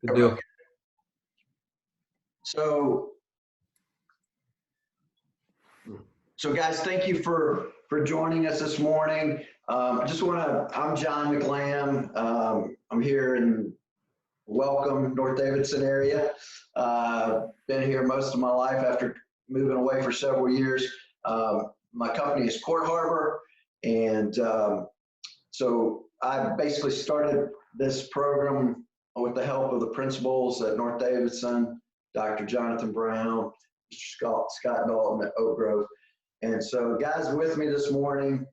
Good deal. So guys, thank you for joining us this morning. I'm John McLamb. I'm here in welcome North Davidson area. Been here most of my life after moving away for several years. My company is CourtHarbor, and so I basically started this program with the help of the principals at North Davidson, Dr. Jonathan Brown, Mr. Scott Dalton at Oak Grove. And so guys with me this morning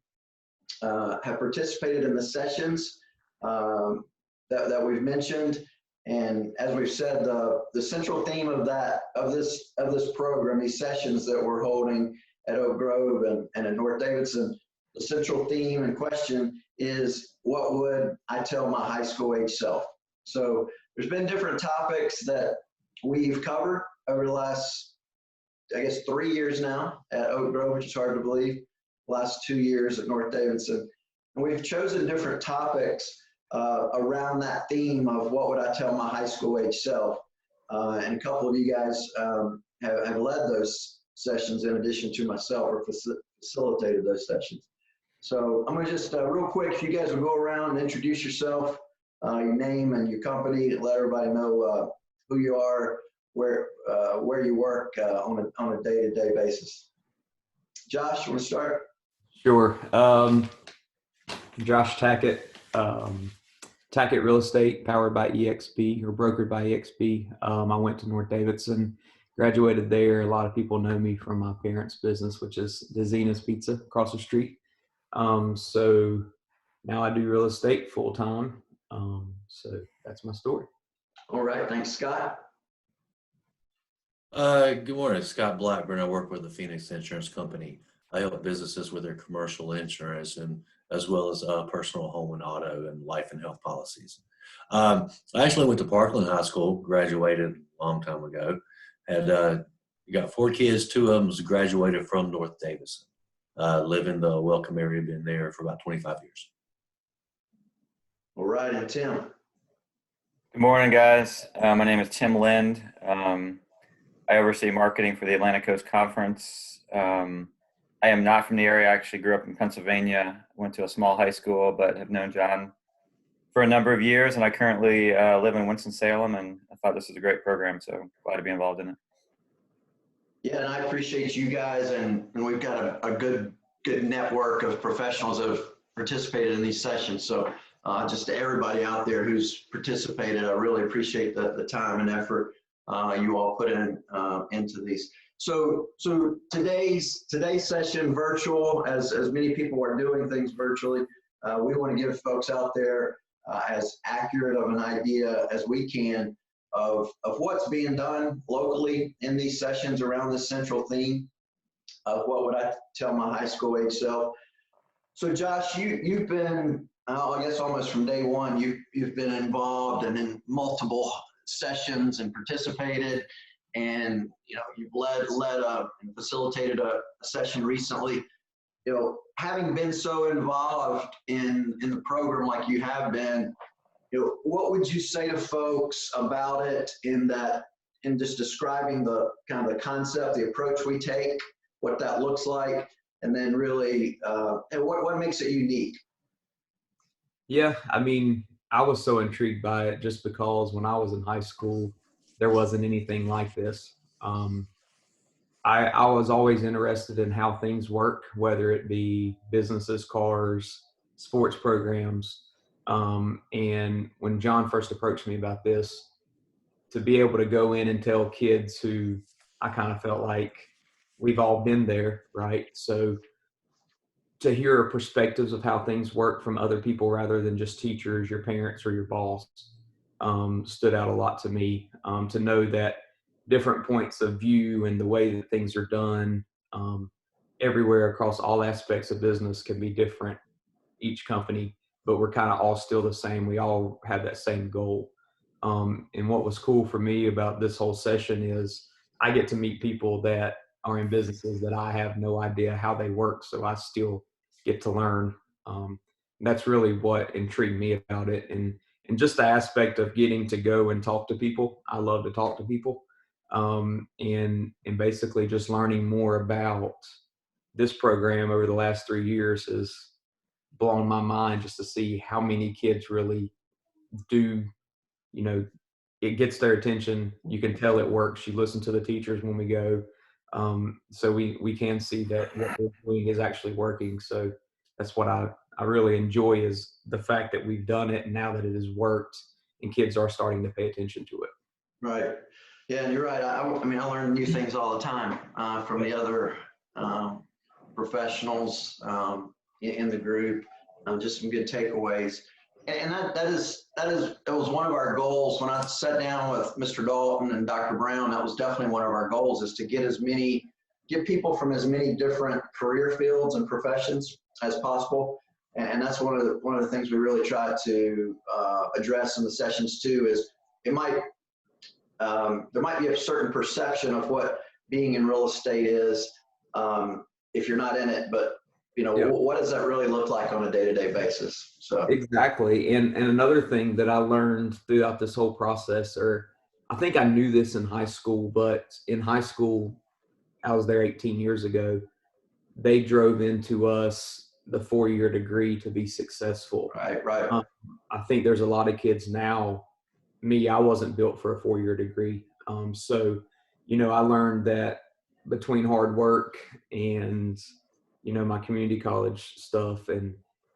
have participated in the sessions that we've mentioned. And as we've said, the central theme of this program, these sessions that we're holding at Oak Grove and at North Davidson, the central theme and question is, what would I tell my high school age self? So there's been different topics that we've covered over the last, I guess, 3 years now at Oak Grove, which is hard to believe, last 2 years at North Davidson. And we've chosen different topics around that theme of what would I tell my high school age self. And a couple of you guys have led those sessions in addition to myself, or facilitated those sessions. So I'm gonna just real quick, if you guys will go around and introduce yourself, your name and your company, and let everybody know who you are, where you work on a day-to-day basis. Josh, you want to start? Sure. Josh Tackett, Tackett Real Estate, powered by EXP or brokered by EXP. I went to North Davidson, graduated there. A lot of people know me from my parents' business, which is Dezina's Pizza across the street. So now I do real estate full time. So that's my story. All right. Thanks, Scott. Good morning, Scott Blackburn. I work with the Phoenix Insurance Company. I help businesses with their commercial insurance and as well as personal home and auto and life and health policies. I actually went to Parkland High School, graduated a long time ago. Had got 4 kids. 2 of them was graduated from North Davidson. Live in the Welcome area, been there for about 25 years. All right, and Tim. Good morning, guys. My name is Tim Lynde. I oversee marketing for the Atlantic Coast Conference. I am not from the area. I actually grew up in Pennsylvania, went to a small high school, but have known John for a number of years, and I currently live in Winston-Salem, and I thought this was a great program, so glad to be involved in it. Yeah, and I appreciate you guys, and we've got a good network of professionals that have participated in these sessions. So just to everybody out there who's participated, I really appreciate the time and effort you all put into these. So today's session, virtual, as many people are doing things virtually, we want to give folks out there as accurate of an idea as we can of what's being done locally in these sessions around this central theme of what would I tell my high school age self. So Josh, you've been, I guess almost from day one, you've been involved and in multiple sessions and participated, and you've led and facilitated a session recently. Having been so involved in the program like you have been, what would you say to folks about it in just describing the kind of the concept, the approach we take, what that looks like, and then really and what makes it unique? Yeah, I mean, I was so intrigued by it just because when I was in high school, there wasn't anything like this. I was always interested in how things work, whether it be businesses, cars, sports programs. And when John first approached me about this, to be able to go in and tell kids who I kind of felt like we've all been there, right? So to hear perspectives of how things work from other people rather than just teachers, your parents, or your boss stood out a lot to me. To know that different points of view and the way that things are done everywhere across all aspects of business can be different, each company, but we're kind of all still the same. We all have that same goal. And what was cool for me about this whole session is I get to meet people that are in businesses that I have no idea how they work, so I still get to learn. That's really what intrigued me about it. And and just the aspect of getting to go and talk to people. I love to talk to people, and basically just learning more about this program over the last 3 years has blown my mind, just to see how many kids really do, you know, it gets their attention. You can tell it works. You listen to the teachers when we go. So we can see that what we're doing is actually working. So that's what I really enjoy, is the fact that we've done it, and now that it has worked and kids are starting to pay attention to it. Right. Yeah, and you're right. I mean, I learn new things all the time from the other professionals in the group. Just some good takeaways. And that was one of our goals when I sat down with Mr. Dalton and Dr. Brown. That was definitely one of our goals, is to get people from as many different career fields and professions as possible. And that's one of the things we really try to address in the sessions too. Is there might be a certain perception of what being in real estate is if you're not in it, but what does that really look like on a day-to-day basis? So Exactly. And another thing that I learned throughout this whole process, or I think I knew this in high school, but in high school, I was there 18 years ago, they drove into us the 4-year degree to be successful. right. I think there's a lot of kids now. I wasn't built for a 4-year degree. So, I learned that between hard work and, my community college stuff, and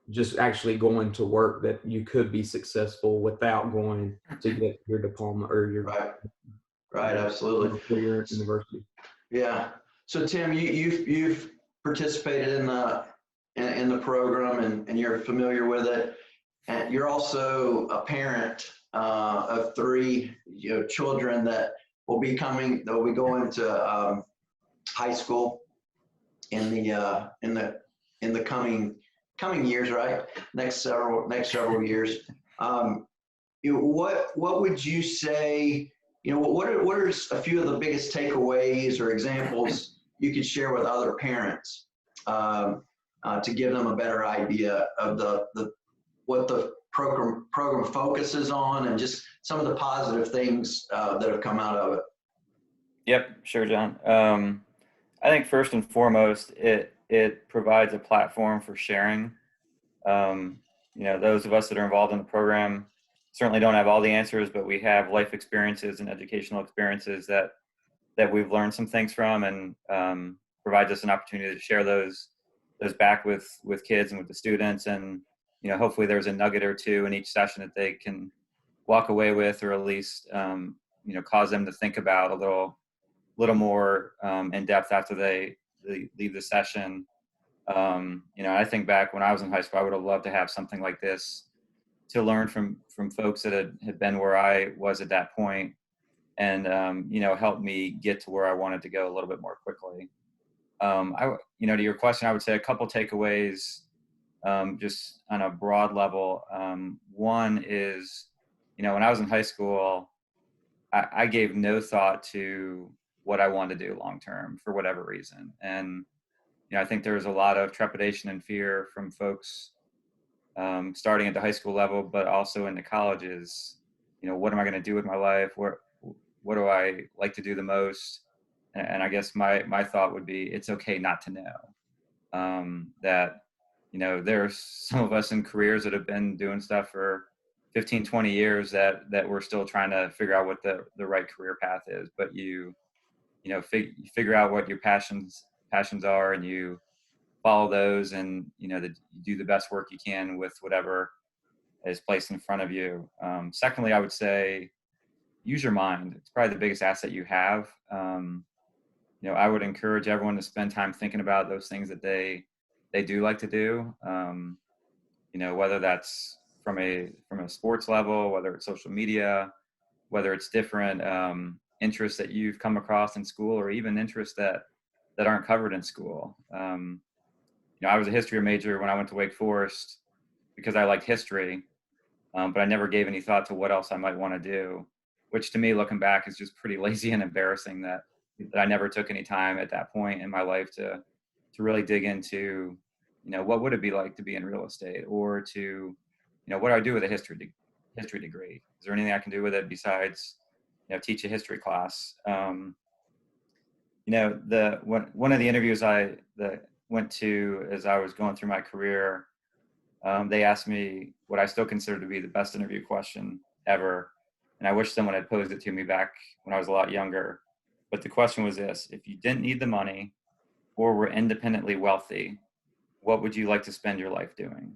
just actually going to work, that you could be successful without going to get your diploma or your Right. Absolutely. 4-year university. Yeah. So Tim, you've participated in the program, and you're familiar with it, and you're also a parent of 3 children that will be going to high school in the coming years, right? Next several years. What would you say? What are a few of the biggest takeaways or examples you could share with other parents to give them a better idea of what the program focuses on, and just some of the positive things that have come out of it? Yep, sure, John. I think first and foremost, it provides a platform for sharing. Those of us that are involved in the program certainly don't have all the answers, but we have life experiences and educational experiences that we've learned some things from, and provides us an opportunity to share those back with kids and with the students. And hopefully there's a nugget or two in each session that they can walk away with, or at least cause them to think about a little more in depth after they leave the session. I think back when I was in high school, I would have loved to have something like this to learn from folks that had been where I was at that point, and help me get to where I wanted to go a little bit more quickly. To your question, I would say a couple takeaways, just on a broad level. One is, when I was in high school, I gave no thought to what I wanted to do long term for whatever reason. And I think there was a lot of trepidation and fear from folks starting at the high school level, but also in the colleges. What am I going to do with my life? What do I like to do the most? And I guess my thought would be, it's okay not to know. That there's some of us in careers that have been doing stuff for 15, 20 years that we're still trying to figure out what the right career path is. But you figure out what your passions are, and you follow those, and you do the best work you can with whatever is placed in front of you. Secondly, I would say use your mind. It's probably the biggest asset you have. I would encourage everyone to spend time thinking about those things that they do like to do. Whether that's from a sports level, whether it's social media, whether it's different interests that you've come across in school, or even interests that aren't covered in school. I was a history major when I went to Wake Forest because I liked history, but I never gave any thought to what else I might want to do, which to me, looking back, is just pretty lazy and embarrassing that I never took any time at that point in my life to really dig into, what would it be like to be in real estate, or to, what do I do with a history history degree? Is there anything I can do with it besides, teach a history class? One of the interviews that went to as I was going through my career, they asked me what I still consider to be the best interview question ever. And I wish someone had posed it to me back when I was a lot younger. But the question was this: if you didn't need the money or were independently wealthy, what would you like to spend your life doing?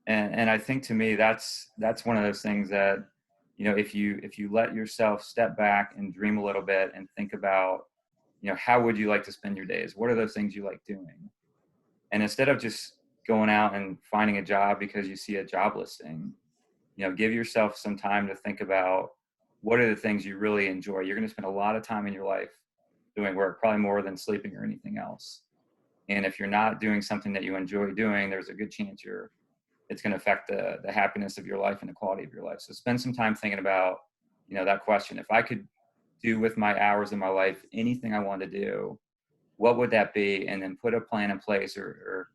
And I think, to me, that's one of those things that, if you let yourself step back and dream a little bit and think about, how would you like to spend your days? What are those things you like doing? And instead of just going out and finding a job because you see a job listing, give yourself some time to think about what are the things you really enjoy. You're going to spend a lot of time in your life doing work, probably more than sleeping or anything else. And if you're not doing something that you enjoy doing, there's a good chance it's going to affect the happiness of your life and the quality of your life. So spend some time thinking about, that question. If I could do with my hours in my life anything I wanted to do, what would that be? And then put a plan in place, or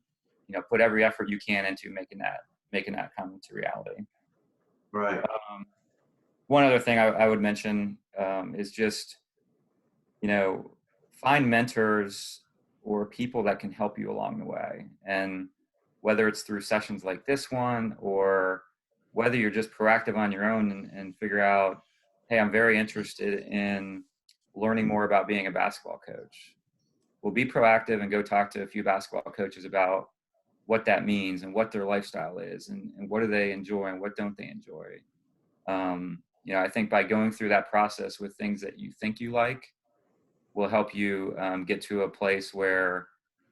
put every effort you can into making that come into reality. Right. One other thing I would mention is just, find mentors or people that can help you along the way. And whether it's through sessions like this one, or whether you're just proactive on your own and figure out, hey, I'm very interested in learning more about being a basketball coach. Well, be proactive and go talk to a few basketball coaches about what that means and what their lifestyle is, and what do they enjoy and what don't they enjoy. I think by going through that process with things that you think you like will help you get to a place where,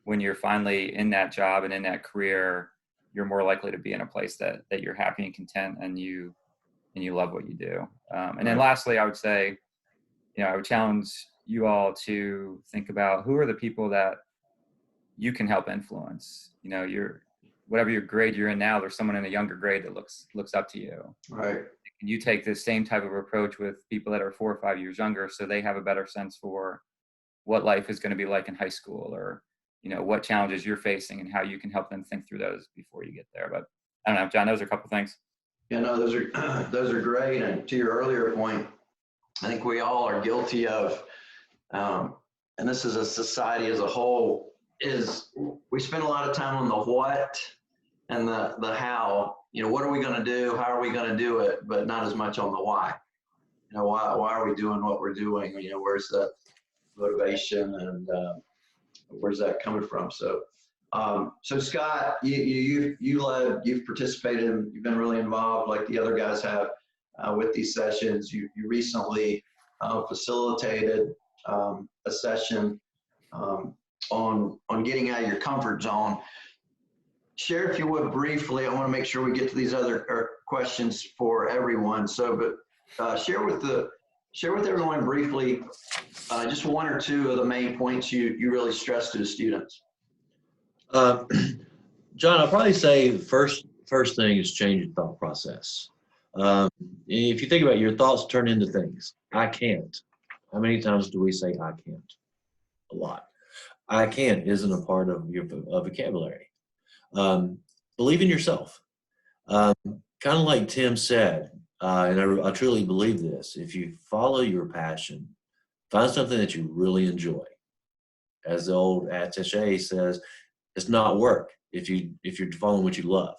when you're finally in that job and in that career, you're more likely to be in a place that you're happy and content, and you love what you do. And then lastly, I would say, I would challenge you all to think about who are the people that you can help influence. Whatever your grade you're in now, there's someone in a younger grade that looks up to you. Right. Can you take this same type of approach with people that are 4 or 5 years younger, so they have a better sense for what life is going to be like in high school, or what challenges you're facing and how you can help them think through those before you get there? But I don't know, John, those are a couple things. Yeah, no, those are great. And to your earlier point, I think we all are guilty of, and this is a society as a whole, is we spend a lot of time on the what and the how. What are we going to do? How are we going to do it? But not as much on the why. Why are we doing what we're doing? Where's the motivation, and where's that coming from? So Scott, you've participated, you've been really involved, like the other guys have, with these sessions. You recently facilitated a session on getting out of your comfort zone. Share, if you would, briefly. I want to make sure we get to these other questions for everyone. So, but share with everyone briefly just one or two of the main points you really stress to the students. John, I'll probably say first thing is change your thought process. If you think about it, your thoughts turn into things. I can't. How many times do we say I can't? A lot. I can't isn't a part of your vocabulary. Believe in yourself. Kind of like Tim said, and I truly believe this: if you follow your passion, find something that you really enjoy. As the old attaché says, it's not work if you're following what you love.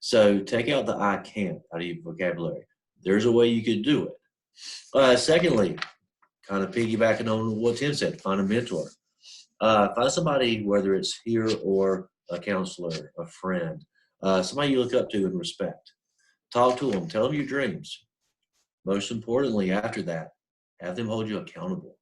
So take out the I can't out of your vocabulary. There's a way you could do it. Secondly, kind of piggybacking on what Tim said, find a mentor. Find somebody, whether it's here or a counselor, a friend, somebody you look up to and respect. Talk to them. Tell them your dreams. Most importantly, after that, have them hold you accountable.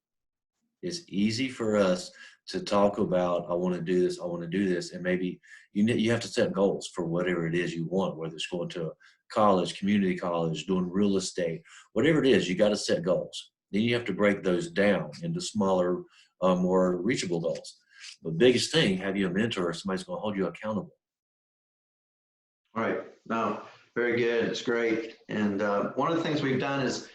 It's easy for us to talk about, I want to do this, I want to do this, and maybe you have to set goals for whatever it is you want, whether it's going to a college, community college, doing real estate, whatever it is, you got to set goals. Then you have to break those down into smaller, more reachable goals. The biggest thing, have you a mentor or somebody's going to hold you accountable. All right. No, very good. It's great. And one of the things we've done is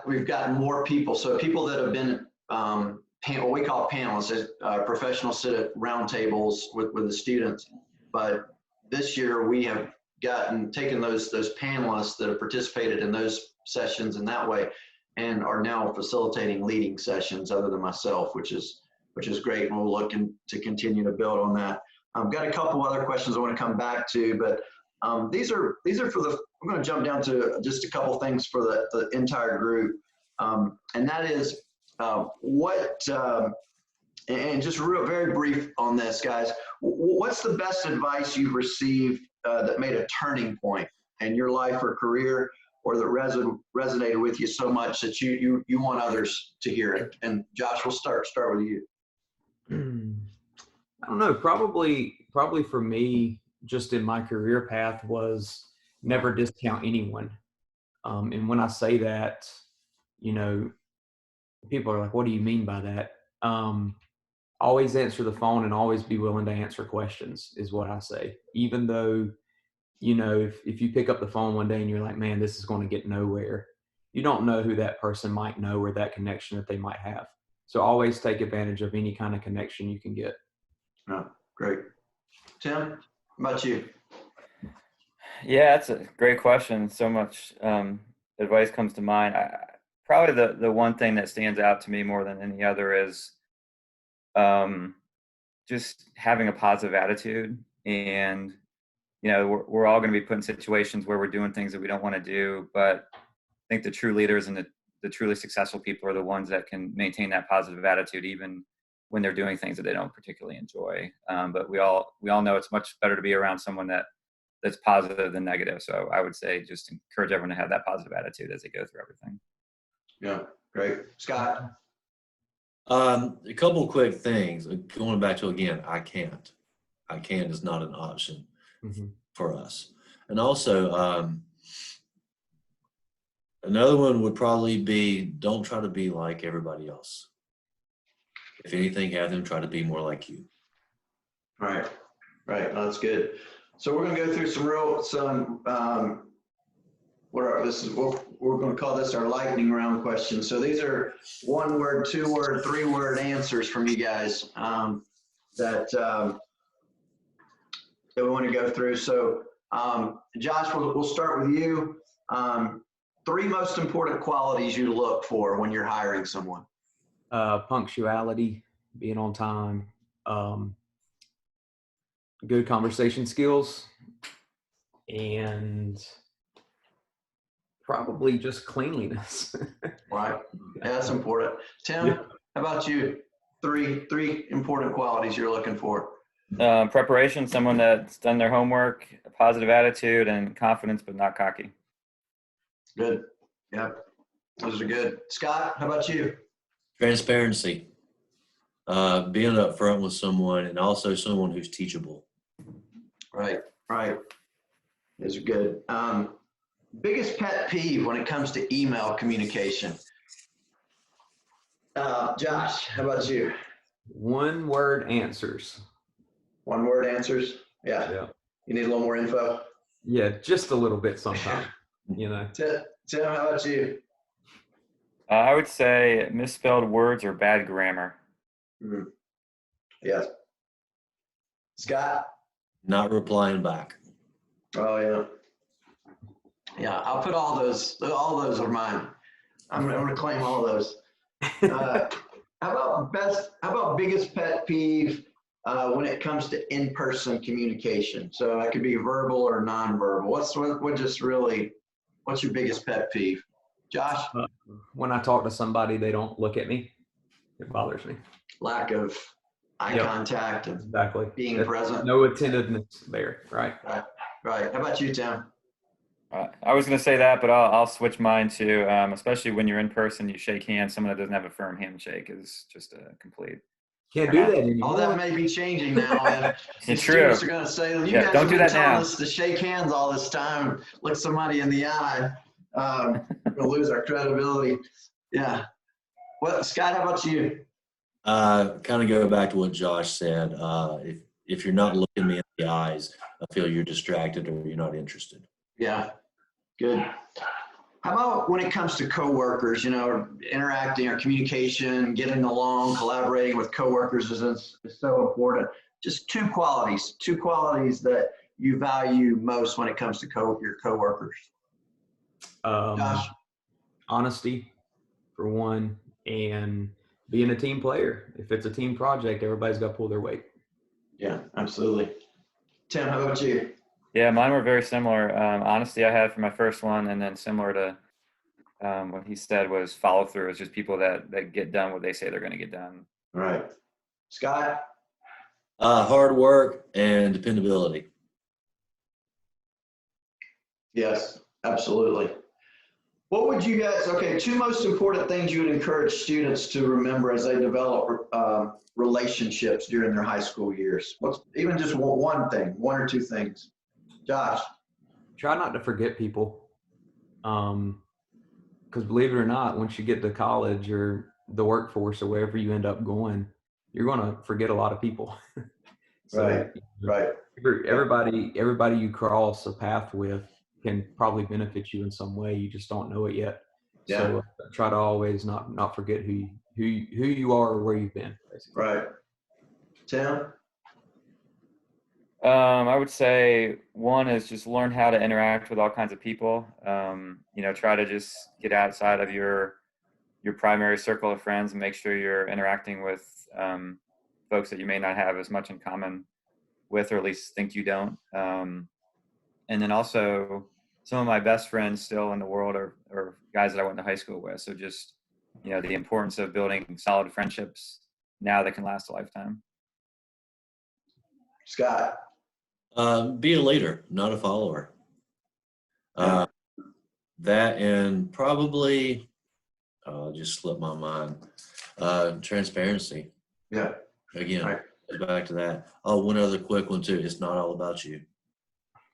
we've gotten more people. So people that have been what we call panelists, professionals sit at round tables with the students. But this year we have taken those panelists that have participated in those sessions in that way and are now facilitating leading sessions other than myself, which is great. And we'll look to continue to build on that. I've got a couple other questions I want to come back to, but these are for the, I'm going to jump down to just a couple things for the entire group. And that is and just very brief on this, guys, what's the best advice you've received that made a turning point in your life or career, or that resonated with you so much that you want others to hear it? And Josh, we'll start with you. I don't know, probably for me, just in my career path, was never discount anyone. And when I say that, you know, people are like, what do you mean by that? Always answer the phone and always be willing to answer questions is what I say. Even though, you know, if you pick up the phone one day and you're like, man, this is going to get nowhere, you don't know who that person might know or that connection that they might have. So always take advantage of any kind of connection you can get. Oh, great. Tim, how about you? Yeah, that's a great question. So much advice comes to mind. Probably the one thing that stands out to me more than any other is just having a positive attitude. And, you know, we're all going to be put in situations where we're doing things that we don't want to do. But I think the true leaders and the truly successful people are the ones that can maintain that positive attitude even when they're doing things that they don't particularly enjoy. But we all know it's much better to be around someone that's positive than negative. So I would say just encourage everyone to have that positive attitude as they go through everything. Yeah, great. Scott? A couple of quick things. Going back to, again, I can't is not an option for us. And also, another one would probably be, don't try to be like everybody else. If anything, have them try to be more like you. Right. No, that's good. So we're going to go through we're going to call this our lightning round questions. So these are 1 word, 2 word, 3 word answers from you guys that we want to go through. So Josh, we'll start with you. 3 most important qualities you look for when you're hiring someone. Punctuality, being on time, good conversation skills, and probably just cleanliness. Right. Yeah, that's important. Tim, how about you? 3 important qualities you're looking for. Preparation, someone that's done their homework, a positive attitude, and confidence, but not cocky. Good. Yep. Those are good. Scott, how about you? Transparency. Being upfront with someone, and also someone who's teachable. Right. Those are good. Biggest pet peeve when it comes to email communication. Josh, how about you? 1 word answers. 1 word answers? Yeah. You need a little more info? Yeah, just a little bit sometimes, you know. Tim, how about you? I would say misspelled words or bad grammar. Yes. Scott? Not replying back. Oh, yeah. Yeah, I'll put all those are mine. I'm going to claim all those. How about biggest pet peeve when it comes to in-person communication? So that could be verbal or nonverbal. What's your biggest pet peeve? Josh? When I talk to somebody, they don't look at me. It bothers me. Lack of eye contact and being present. No attentiveness there, right? Right. How about you, Tim? I was going to say that, but I'll switch mine to, especially when you're in person, you shake hands. Someone that doesn't have a firm handshake is just a complete. Can't do that anymore. All that may be changing now. It's true. Students are going to say, you guys don't do that telling now. us to shake hands all this time, look somebody in the eye. We'll lose our credibility. Yeah. Well, Scott, how about you? Kind of go back to what Josh said. If you're not looking me in the eyes, I feel you're distracted or you're not interested. Yeah, good. How about when it comes to coworkers, interacting or communication, getting along, collaborating with coworkers is so important. Just 2 qualities that you value most when it comes to your coworkers? Josh? Honesty, for one, and being a team player. If it's a team project, everybody's got to pull their weight. Yeah, absolutely. Tim, how about you? Yeah, mine were very similar. Honesty I had for my first one, and then similar to what he said was follow through. It's just people that get done what they say they're going to get done. All right. Scott? Hard work and dependability. Yes, absolutely. What would you guys, okay, two most important things you would encourage students to remember as they develop relationships during their high school years? What's even just one thing, one or two things? Josh? Try not to forget people. Because believe it or not, once you get to college or the workforce or wherever you end up going, you're going to forget a lot of people. So, Right. Everybody you cross a path with can probably benefit you in some way. You just don't know it yet. Yeah. So try to always not forget who you are or where you've been. Basically. Right. Tim? I would say one is just learn how to interact with all kinds of people. Try to just get outside of your primary circle of friends and make sure you're interacting with folks that you may not have as much in common with, or at least think you don't. And then also, some of my best friends still in the world are guys that I went to high school with. So just, the importance of building solid friendships now that can last a lifetime. Scott? Be a leader, not a follower. That and probably, just slipped my mind, transparency. Yeah. Again, Right. Back to that. Oh, one other quick one too. It's not all about you.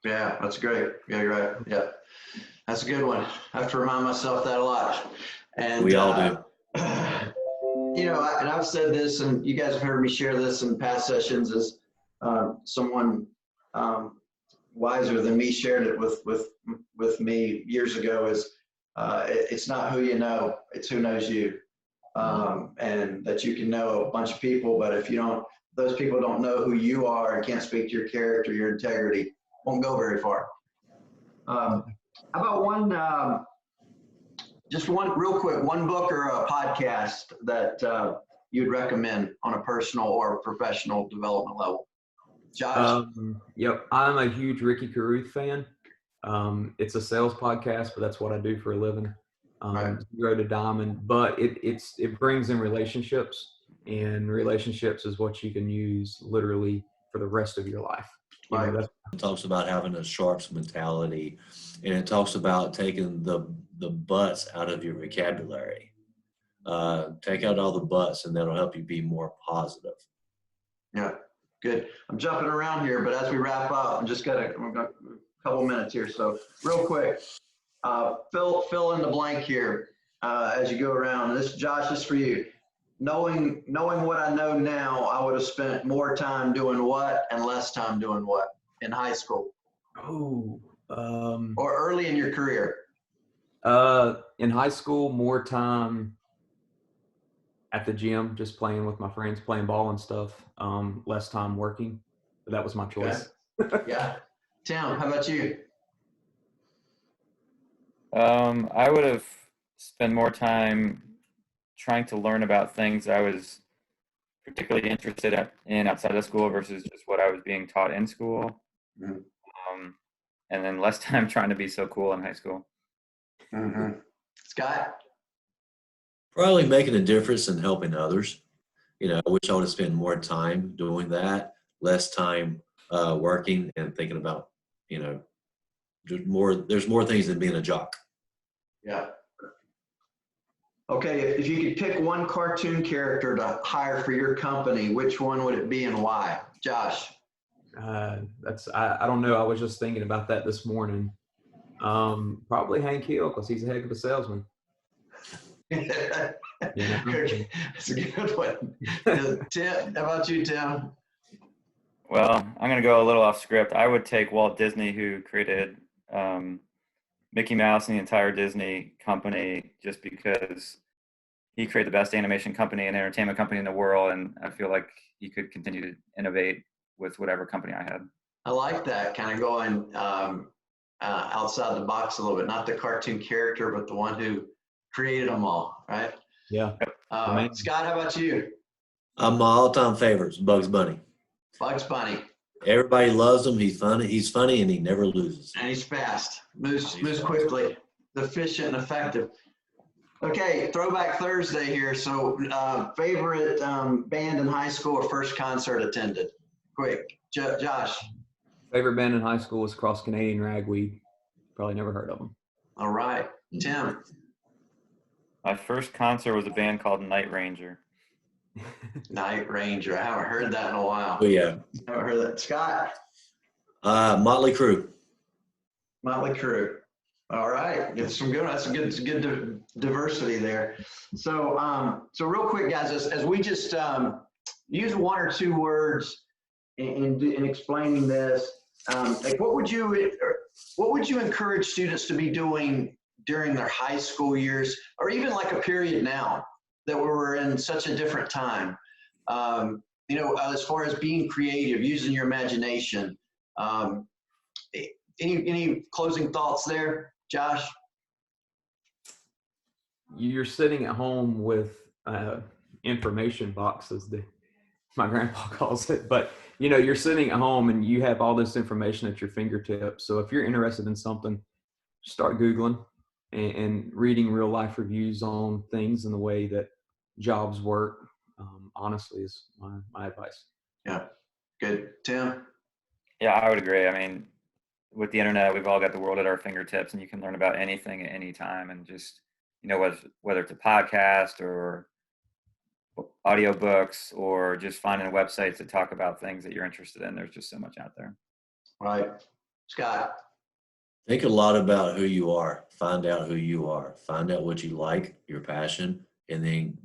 Yeah, that's great. Yeah, you're right. Yeah, that's a good one. I have to remind myself that a lot. And We all do. And I've said this, and you guys have heard me share this in past sessions, as someone wiser than me shared it with me years ago, is it's not who you know, it's who knows you. And that you can know a bunch of people, but if those people don't know who you are and can't speak to your character, your integrity, won't go very far. How about just one real quick, one book or a podcast that you'd recommend on a personal or professional development level? Josh? Yep. I'm a huge Ricky Carruth fan. It's a sales podcast, but that's what I do for a living. Right. Zero to Diamond, but it brings in relationships, and relationships is what you can use literally for the rest of your life. It talks about having a sharps mentality, and it talks about taking the butts out of your vocabulary. Take out all the butts, and that'll help you be more positive. Yeah, good. I'm jumping around here, but as we wrap up, we've got a couple minutes here. So real quick, fill in the blank here as you go around. This, Josh, is for you. Knowing what I know now, I would have spent more time doing what and less time doing what in high school? Or early in your career? In high school, more time at the gym, just playing with my friends, playing ball and stuff. Less time working. But that was my choice. Okay. Yeah. Tim, how about you? I would have spent more time trying to learn about things I was particularly interested in outside of school versus just what I was being taught in school. Mm-hmm. And then less time trying to be so cool in high school. Mm-hmm. Scott? Probably making a difference and helping others. I wish I would have spent more time doing that, less time working and thinking about, there's more things than being a jock. Yeah. Okay, if you could pick one cartoon character to hire for your company, which one would it be and why? Josh? I don't know. I was just thinking about that this morning. Probably Hank Hill, because he's a heck of a salesman. That's a good one. Tim, how about you, Tim? Well, I'm going to go a little off script. I would take Walt Disney, who created Mickey Mouse and the entire Disney company, just because he created the best animation company and entertainment company in the world, and I feel like he could continue to innovate with whatever company I had. I like that, kind of going outside the box a little bit. Not the cartoon character, but the one who created them all, right? Yeah. Scott, how about you? My all-time favorites, Bugs Bunny. Bugs Bunny. Everybody loves him. He's funny, and he never loses. And he's fast. Moves quickly. Efficient and effective. Okay, Throwback Thursday here. So, favorite band in high school or first concert attended? Quick, Josh. Favorite band in high school was Cross Canadian Ragweed. Probably never heard of them. All right, Tim. My first concert was a band called Night Ranger. Night Ranger. I haven't heard that in a while. Oh yeah. Haven't heard that. Scott. Motley Crue. Motley Crue. All right, that's some good diversity there. So, so real quick, guys, as we just use one or two words in explaining this, like what would you encourage students to be doing during their high school years, or even like a period now that we're in such a different time? You know, as far as being creative, using your imagination. Any closing thoughts there, Josh? You're sitting at home with information boxes, my grandpa calls it, but you know, you're sitting at home and you have all this information at your fingertips. So if you're interested in something, start Googling and reading real life reviews on things and the way that jobs work. Honestly, is my advice. Yeah, good. Tim? Yeah, I would agree. I mean, with the internet, we've all got the world at our fingertips, and you can learn about anything at any time. And just, you know, whether it's a podcast or audiobooks or just finding websites that talk about things that you're interested in, there's just so much out there. Right. Scott? Think a lot about who you are. Find out who you are. Find out what you like, your passion, and then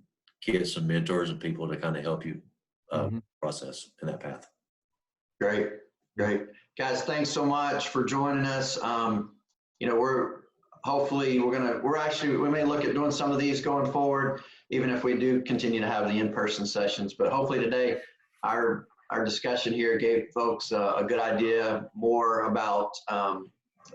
get some mentors and people to kind of help you process in that path. Great. Guys, thanks so much for joining us. You know, we may look at doing some of these going forward, even if we do continue to have the in-person sessions. But hopefully today, our discussion here gave folks a good idea more about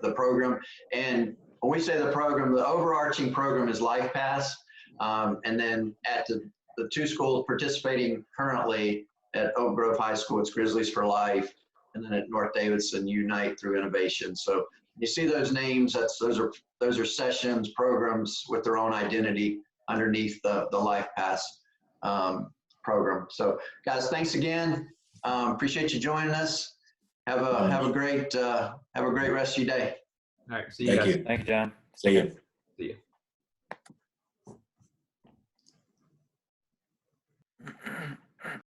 the program. And when we say the program, the overarching program is Life Pass. And then at the two schools participating currently at Oak Grove High School, it's Grizzlies for Life. And then at North Davidson, Unite Through Innovation. So you see those names, those are sessions, programs with their own identity underneath the Life Pass program. So guys, thanks again. Appreciate you joining us. Have a great rest of your day. All right. See you guys. Thank you. Thank you, John. See you. See you.